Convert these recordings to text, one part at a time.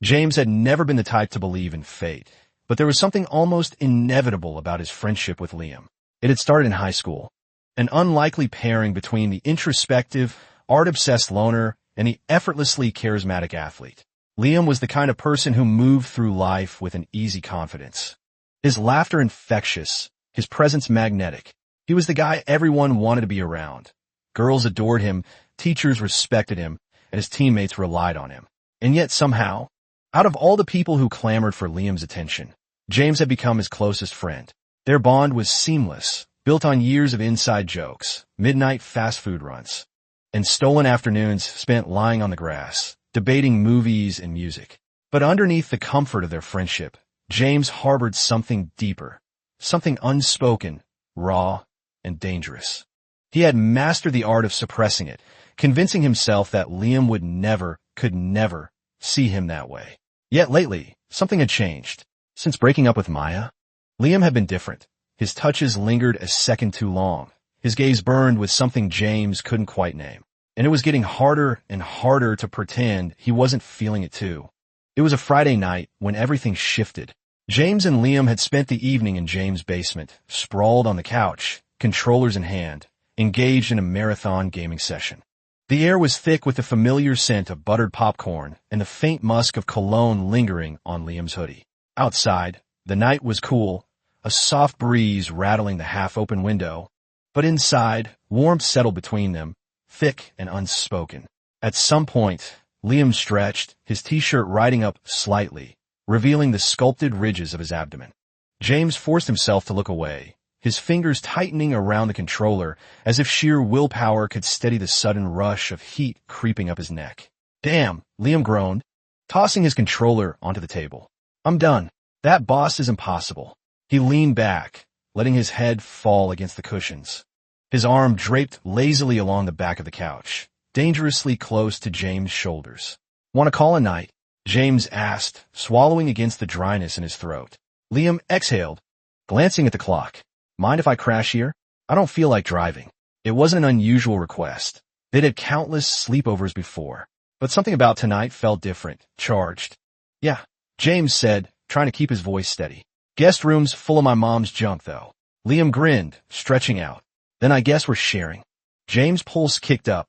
James had never been the type to believe in fate, but there was something almost inevitable about his friendship with Liam. It had started in high school, an unlikely pairing between the introspective, art-obsessed loner and the effortlessly charismatic athlete. Liam was the kind of person who moved through life with an easy confidence. His laughter infectious, his presence magnetic. He was the guy everyone wanted to be around. Girls adored him, teachers respected him, and his teammates relied on him. And yet somehow, out of all the people who clamored for Liam's attention, James had become his closest friend. Their bond was seamless, built on years of inside jokes, midnight fast food runs, and stolen afternoons spent lying on the grass, debating movies and music. But underneath the comfort of their friendship, James harbored something deeper, something unspoken, raw, and dangerous. He had mastered the art of suppressing it, convincing himself that Liam would never, could never, see him that way. Yet lately, something had changed. Since breaking up with Maya, Liam had been different. His touches lingered a second too long. His gaze burned with something James couldn't quite name. And it was getting harder and harder to pretend he wasn't feeling it too. It was a Friday night when everything shifted. James and Liam had spent the evening in James' basement, sprawled on the couch, controllers in hand, engaged in a marathon gaming session. The air was thick with the familiar scent of buttered popcorn and the faint musk of cologne lingering on Liam's hoodie. Outside, the night was cool, a soft breeze rattling the half-open window, but inside, warmth settled between them, thick and unspoken. At some point, Liam stretched, his t-shirt riding up slightly, revealing the sculpted ridges of his abdomen. James forced himself to look away, his fingers tightening around the controller as if sheer willpower could steady the sudden rush of heat creeping up his neck. "Damn," Liam groaned, tossing his controller onto the table. "I'm done. That boss is impossible." He leaned back, letting his head fall against the cushions. His arm draped lazily along the back of the couch, dangerously close to James' shoulders. "Want to call a night?" James asked, swallowing against the dryness in his throat. Liam exhaled, glancing at the clock. "Mind if I crash here? I don't feel like driving." It wasn't an unusual request. They'd had countless sleepovers before, but something about tonight felt different, charged. "Yeah," James said, trying to keep his voice steady. "Guest room's full of my mom's junk, though." Liam grinned, stretching out. "Then I guess we're sharing." James' pulse kicked up,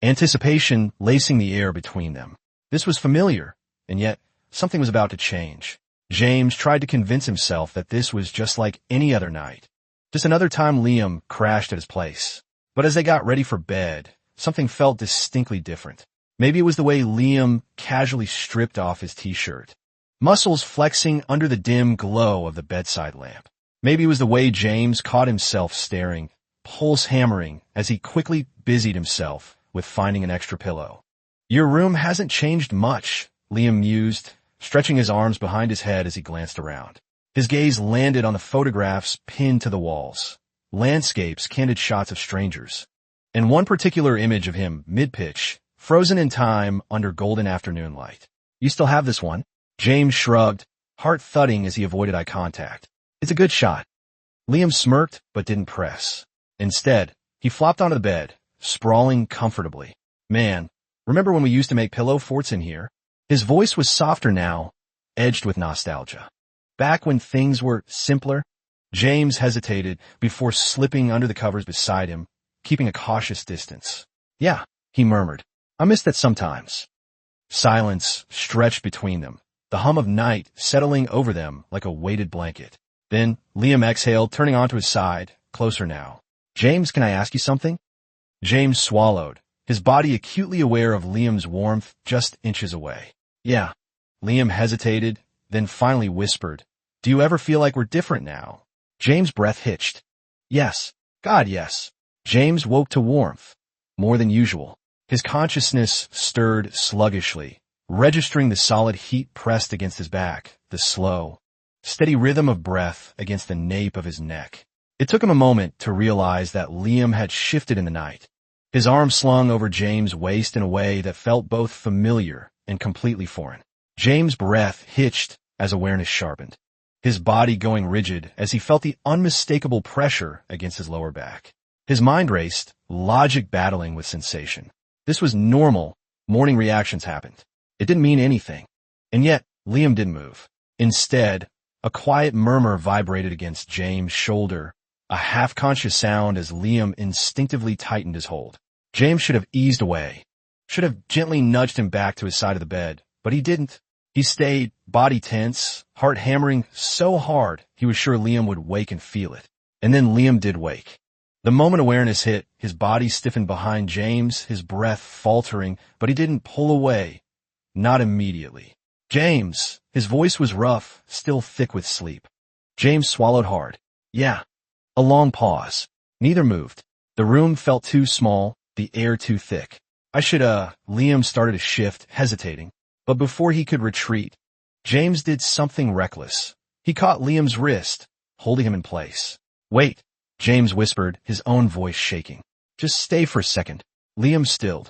anticipation lacing the air between them. This was familiar, and yet something was about to change. James tried to convince himself that this was just like any other night. Just another time Liam crashed at his place. But as they got ready for bed, something felt distinctly different. Maybe it was the way Liam casually stripped off his t-shirt, muscles flexing under the dim glow of the bedside lamp. Maybe it was the way James caught himself staring, pulse hammering, as he quickly busied himself with finding an extra pillow. "Your room hasn't changed much," Liam mused, stretching his arms behind his head as he glanced around. His gaze landed on the photographs pinned to the walls, landscapes, candid shots of strangers, and one particular image of him mid-pitch, frozen in time under golden afternoon light. "You still have this one?" James shrugged, heart thudding as he avoided eye contact. "It's a good shot." Liam smirked but didn't press. Instead, he flopped onto the bed, sprawling comfortably. "Man, remember when we used to make pillow forts in here?" His voice was softer now, edged with nostalgia. "Back when things were simpler?" James hesitated before slipping under the covers beside him, keeping a cautious distance. "Yeah," he murmured. "I miss that sometimes." Silence stretched between them, the hum of night settling over them like a weighted blanket. Then Liam exhaled, turning onto his side, closer now. "James, can I ask you something?" James swallowed, his body acutely aware of Liam's warmth just inches away. "Yeah." Liam hesitated, then finally whispered, "Do you ever feel like we're different now?" James' breath hitched. "Yes. God, yes." James woke to warmth, more than usual. His consciousness stirred sluggishly, registering the solid heat pressed against his back, the slow, steady rhythm of breath against the nape of his neck. It took him a moment to realize that Liam had shifted in the night, his arm slung over James' waist in a way that felt both familiar and completely foreign. James' breath hitched as awareness sharpened, his body going rigid as he felt the unmistakable pressure against his lower back. His mind raced, logic battling with sensation. This was normal. Morning reactions happened. It didn't mean anything. And yet, Liam didn't move. Instead, a quiet murmur vibrated against James' shoulder, a half-conscious sound as Liam instinctively tightened his hold. James should have eased away, should have gently nudged him back to his side of the bed, but he didn't. He stayed, body tense, heart hammering so hard he was sure Liam would wake and feel it. And then Liam did wake. The moment awareness hit, his body stiffened behind James, his breath faltering, but he didn't pull away. Not immediately. James! His voice was rough, still thick with sleep. James swallowed hard. Yeah. A long pause. Neither moved. The room felt too small, the air too thick. Liam started to shift, hesitating. But before he could retreat, James did something reckless. He caught Liam's wrist, holding him in place. Wait, James whispered, his own voice shaking. Just stay for a second. Liam stilled.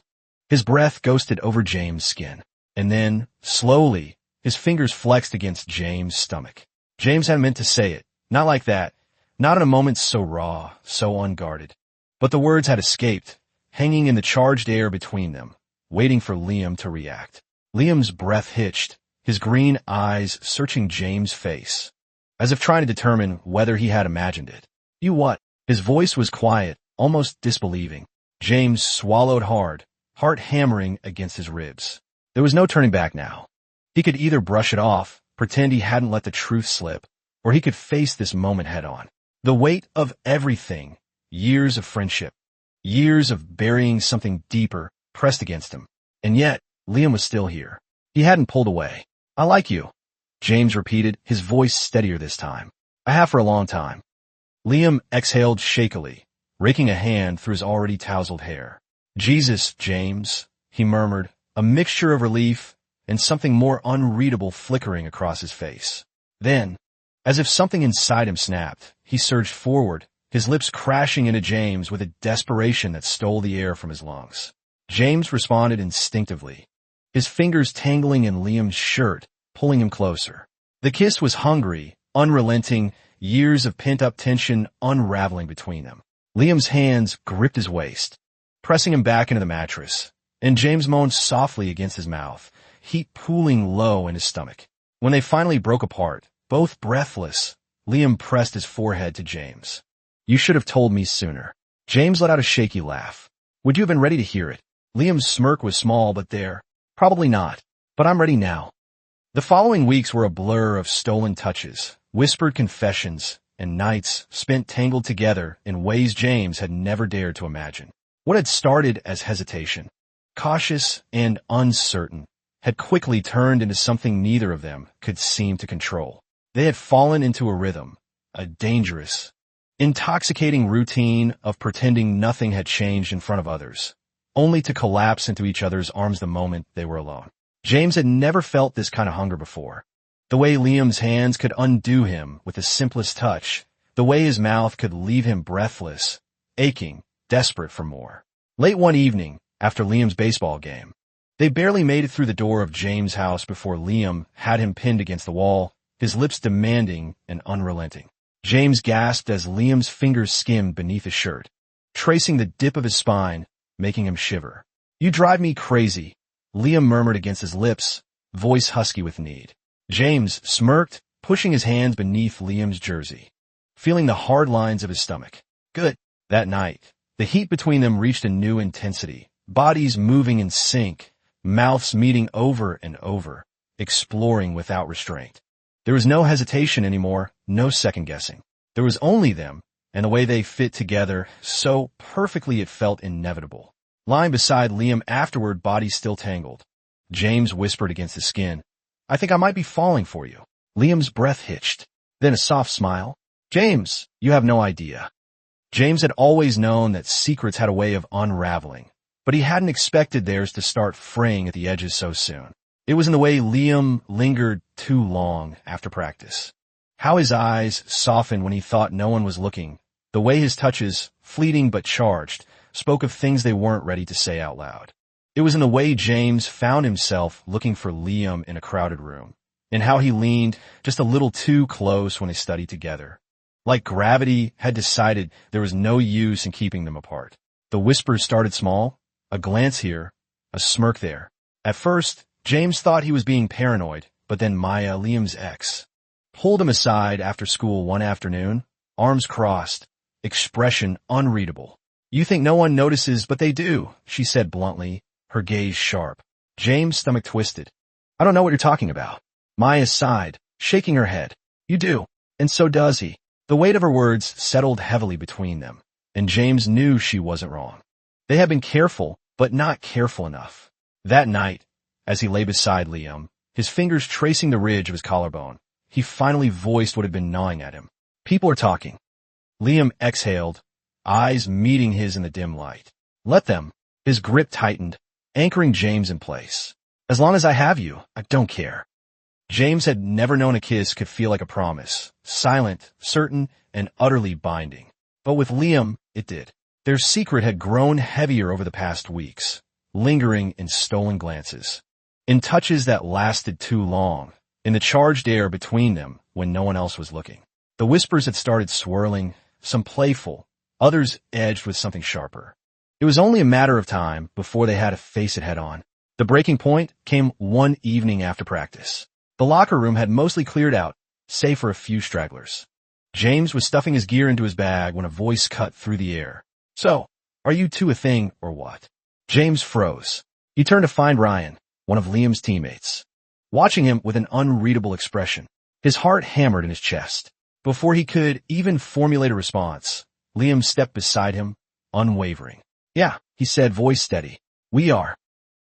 His breath ghosted over James' skin. And then, slowly, his fingers flexed against James' stomach. James hadn't meant to say it. Not like that. Not in a moment so raw, so unguarded. But the words had escaped, hanging in the charged air between them, waiting for Liam to react. Liam's breath hitched, his green eyes searching James' face, as if trying to determine whether he had imagined it. You what? His voice was quiet, almost disbelieving. James swallowed hard, heart hammering against his ribs. There was no turning back now. He could either brush it off, pretend he hadn't let the truth slip, or he could face this moment head on. The weight of everything, years of friendship, years of burying something deeper, pressed against him. And yet, Liam was still here. He hadn't pulled away. I like you, James repeated, his voice steadier this time. I have for a long time. Liam exhaled shakily, raking a hand through his already tousled hair. Jesus, James, he murmured, a mixture of relief and something more unreadable flickering across his face. Then, as if something inside him snapped, he surged forward, his lips crashing into James with a desperation that stole the air from his lungs. James responded instinctively, his fingers tangling in Liam's shirt, pulling him closer. The kiss was hungry, unrelenting, years of pent-up tension unraveling between them. Liam's hands gripped his waist, pressing him back into the mattress, and James moaned softly against his mouth, heat pooling low in his stomach. When they finally broke apart, both breathless, Liam pressed his forehead to James. You should have told me sooner. James let out a shaky laugh. Would you have been ready to hear it? Liam's smirk was small but there. Probably not. But I'm ready now. The following weeks were a blur of stolen touches, whispered confessions, and nights spent tangled together in ways James had never dared to imagine. What had started as hesitation, cautious and uncertain, had quickly turned into something neither of them could seem to control. They had fallen into a rhythm, a dangerous, intoxicating routine of pretending nothing had changed in front of others, only to collapse into each other's arms the moment they were alone. James had never felt this kind of hunger before. The way Liam's hands could undo him with the simplest touch, the way his mouth could leave him breathless, aching, desperate for more. Late one evening, after Liam's baseball game, they barely made it through the door of James' house before Liam had him pinned against the wall, his lips demanding and unrelenting. James gasped as Liam's fingers skimmed beneath his shirt, tracing the dip of his spine, making him shiver. You drive me crazy, Liam murmured against his lips, voice husky with need. James smirked, pushing his hands beneath Liam's jersey, feeling the hard lines of his stomach. Good. That night, the heat between them reached a new intensity, bodies moving in sync, mouths meeting over and over, exploring without restraint. There was no hesitation anymore, no second-guessing. There was only them, and the way they fit together, so perfectly it felt inevitable. Lying beside Liam afterward, bodies still tangled. James whispered against his skin, I think I might be falling for you. Liam's breath hitched, then a soft smile. James, you have no idea. James had always known that secrets had a way of unraveling, but he hadn't expected theirs to start fraying at the edges so soon. It was in the way Liam lingered too long after practice. How his eyes softened when he thought no one was looking. The way his touches, fleeting but charged, spoke of things they weren't ready to say out loud. It was in the way James found himself looking for Liam in a crowded room, and how he leaned just a little too close when they studied together. Like gravity had decided there was no use in keeping them apart. The whispers started small, a glance here, a smirk there. At first, James thought he was being paranoid, but then Maya, Liam's ex, pulled him aside after school one afternoon, arms crossed, expression unreadable. "You think no one notices, but they do," she said bluntly, her gaze sharp. James' stomach twisted. "I don't know what you're talking about." Maya sighed, shaking her head. "You do, and so does he." The weight of her words settled heavily between them, and James knew she wasn't wrong. They had been careful, but not careful enough. That night, as he lay beside Liam, his fingers tracing the ridge of his collarbone, he finally voiced what had been gnawing at him. "People are talking." Liam exhaled, eyes meeting his in the dim light. "Let them." His grip tightened, anchoring James in place. "As long as I have you, I don't care." James had never known a kiss could feel like a promise, silent, certain, and utterly binding. But with Liam, it did. Their secret had grown heavier over the past weeks, lingering in stolen glances, in touches that lasted too long, in the charged air between them when no one else was looking. The whispers had started swirling, some playful, others edged with something sharper. It was only a matter of time before they had to face it head on. The breaking point came one evening after practice. The locker room had mostly cleared out, save for a few stragglers. James was stuffing his gear into his bag when a voice cut through the air. "So, are you two a thing, or what?" James froze. He turned to find Ryan, one of Liam's teammates, watching him with an unreadable expression. His heart hammered in his chest. Before he could even formulate a response, Liam stepped beside him, unwavering. "Yeah," he said, voice steady. "We are."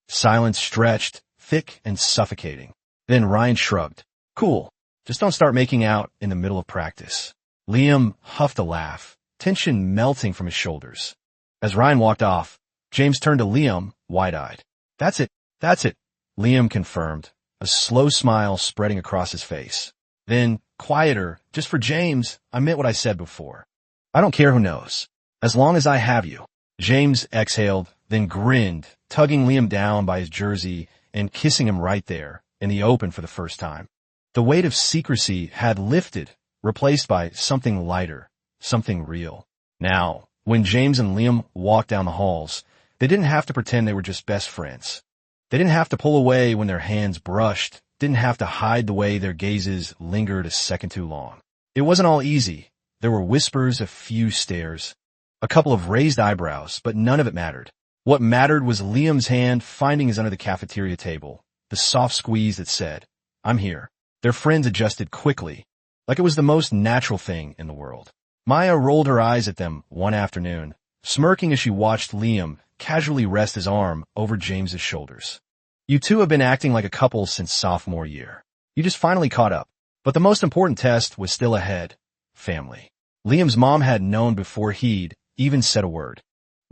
Silence stretched, thick and suffocating. Then Ryan shrugged. "Cool. Just don't start making out in the middle of practice." Liam huffed a laugh, tension melting from his shoulders. As Ryan walked off, James turned to Liam, wide-eyed. That's it. Liam confirmed, a slow smile spreading across his face. Then, quieter, "Just for James, I meant what I said before. I don't care who knows. As long as I have you." James exhaled, then grinned, tugging Liam down by his jersey and kissing him right there, in the open for the first time. The weight of secrecy had lifted, replaced by something lighter, something real. Now, when James and Liam walked down the halls, they didn't have to pretend they were just best friends. They didn't have to pull away when their hands brushed, didn't have to hide the way their gazes lingered a second too long. It wasn't all easy. There were whispers, a few stares, a couple of raised eyebrows, but none of it mattered. What mattered was Liam's hand finding his under the cafeteria table, the soft squeeze that said, "I'm here." Their friends adjusted quickly, like it was the most natural thing in the world. Maya rolled her eyes at them one afternoon, smirking as she watched Liam casually rest his arm over James's shoulders. "You two have been acting like a couple since sophomore year. You just finally caught up." But the most important test was still ahead. Family. Liam's mom had known before he'd even said a word,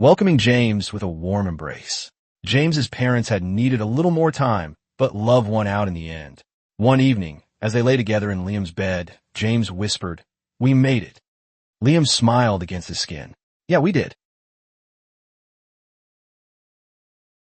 welcoming James with a warm embrace. James's parents had needed a little more time, but love won out in the end. One evening, as they lay together in Liam's bed, James whispered, "We made it." Liam smiled against his skin. "Yeah, we did.